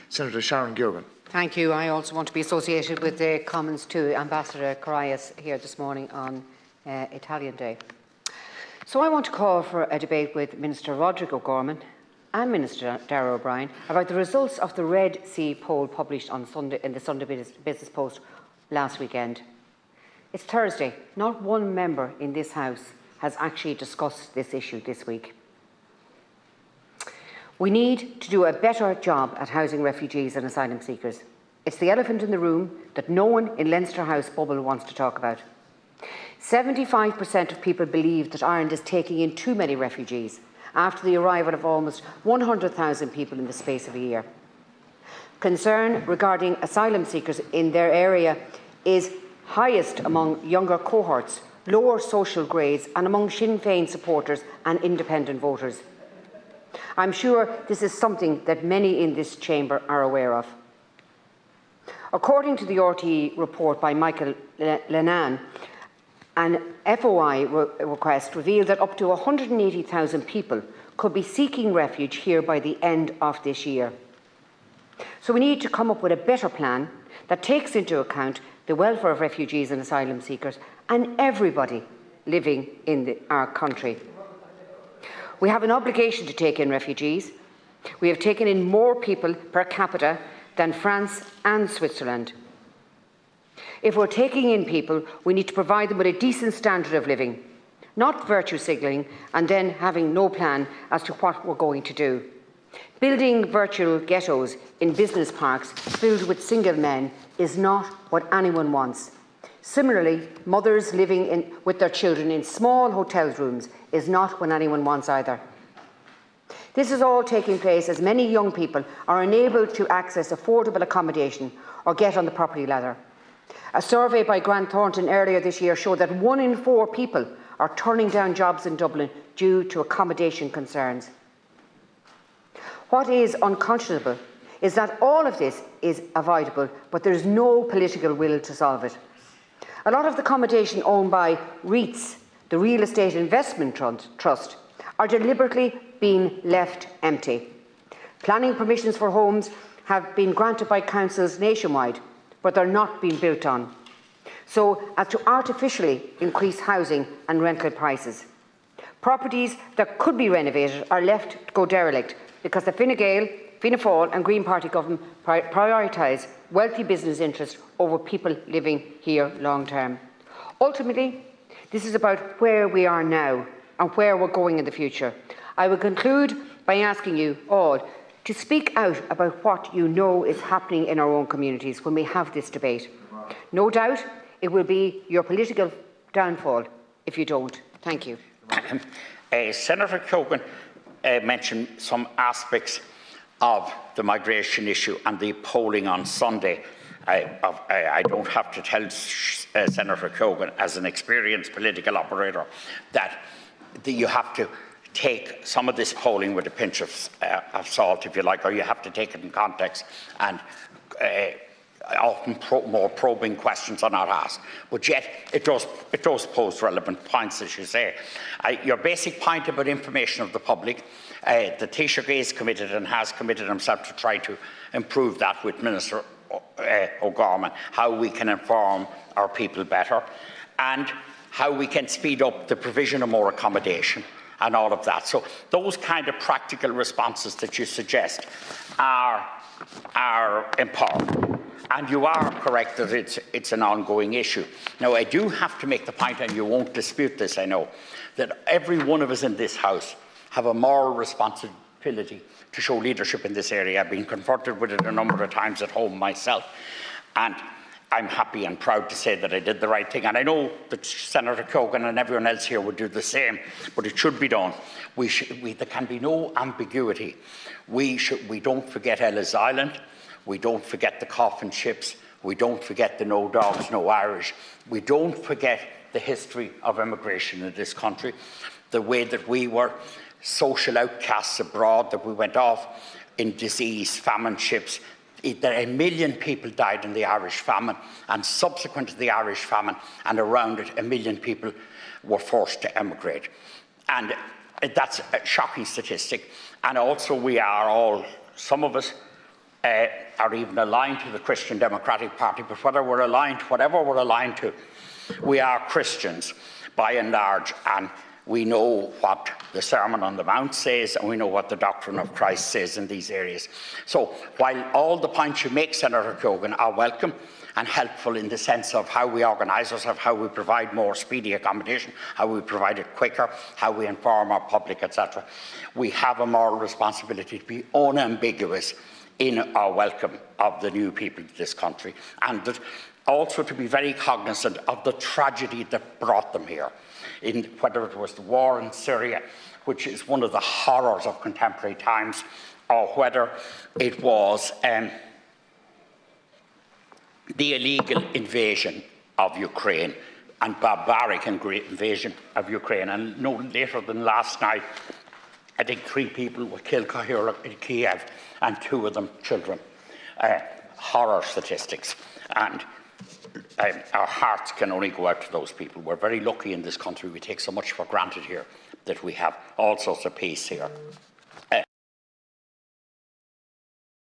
Senator Sharon Keogan. Thank you. I also want to be associated with the comments to Ambassador Corrales here this morning on Italian Day. So I want to call for a debate with Minister Roderick O'Gorman and Minister Darragh O'Brien about the results of the Red C poll published on Sunday in the Sunday Business Post last weekend. It's Thursday. Not one member in this House has actually discussed this issue this week. We need to do a better job at housing refugees and asylum seekers. It's the elephant in the room that no one in Leinster House bubble wants to talk about. 75% of people believe that Ireland is taking in too many refugees after the arrival of almost 100,000 people in the space of a year. Concern regarding asylum seekers in their area is highest among younger cohorts, lower social grades and among Sinn Féin supporters and independent voters. I'm sure this is something that many in this chamber are aware of. According to the RTE report by Micheál Lehane, an FOI request revealed that up to 180,000 people could be seeking refuge here by the end of this year. So we need to come up with a better plan that takes into account the welfare of refugees and asylum seekers and everybody living in our country. We have an obligation to take in refugees. We have taken in more people per capita than France and Switzerland. If we're taking in people, we need to provide them with a decent standard of living, not virtue signalling and then having no plan as to what we're going to do. Building virtual ghettos in business parks filled with single men is not what anyone wants. Similarly, mothers living with their children in small hotel rooms is not what anyone wants either. This is all taking place as many young people are unable to access affordable accommodation or get on the property ladder. A survey by Grant Thornton earlier this year showed that 1 in 4 people are turning down jobs in Dublin due to accommodation concerns. What is unconscionable is that all of this is avoidable, but there is no political will to solve it. A lot of the accommodation owned by REITs, the Real Estate Investment Trust, are deliberately being left empty. Planning permissions for homes have been granted by councils nationwide, but they're not being built on, so as to artificially increase housing and rental prices. Properties that could be renovated are left to go derelict because the Fine Gael, Fianna Fáil and Green Party government prioritise wealthy business interests over people living here long term. Ultimately, this is about where we are now and where we're going in the future. I will conclude by asking you all to speak out about what you know is happening in our own communities when we have this debate. No doubt it will be your political downfall if you don't. Thank you. Senator Keogan mentioned some aspects of the migration issue and the polling on Sunday. I don't have to tell Senator Keogan, as an experienced political operator, that you have to take some of this polling with a pinch of salt, if you like, or you have to take it in context, and often more probing questions are not asked. But yet, it does pose relevant points, as you say. Your basic point about information of the public, the Taoiseach is committed and has committed himself to try to improve that with Minister O'Gorman, how we can inform our people better and how we can speed up the provision of more accommodation and all of that. So those kind of practical responses that you suggest are important. And you are correct that it's an ongoing issue. Now, I do have to make the point, and you won't dispute this, I know, that every one of us in this House have a moral responsibility to show leadership in this area. I've been confronted with it a number of times at home myself, and I'm happy and proud to say that I did the right thing. And I know that Senator Keogan and everyone else here would do the same, but it should be done. There can be no ambiguity. We don't forget Ellis Island. We don't forget the coffin ships. We don't forget the no dogs, no Irish. We don't forget the history of immigration in this country, the way that we were social outcasts abroad, that we went off in disease, famine ships. That 1 million people died in the Irish famine, and subsequent to the Irish famine and around it, 1 million people were forced to emigrate. And that's a shocking statistic. And also we are all, some of us, or even aligned to the Christian Democratic Party, but whatever we're aligned to, we are Christians by and large, and we know what the Sermon on the Mount says, and we know what the doctrine of Christ says in these areas. So while all the points you make, Senator Keogan, are welcome and helpful in the sense of how we organise ourselves, how we provide more speedy accommodation, how we provide it quicker, how we inform our public, etc., we have a moral responsibility to be unambiguous in our welcome of the new people to this country, and that also to be very cognizant of the tragedy that brought them here, whether it was the war in Syria, which is one of the horrors of contemporary times, or whether it was the illegal invasion of Ukraine and barbaric invasion of Ukraine. And no later than last night, I think 3 people were killed here in Kiev, and 2 of them children. Horror statistics. And our hearts can only go out to those people. We're very lucky in this country. We take so much for granted here that we have all sorts of peace here.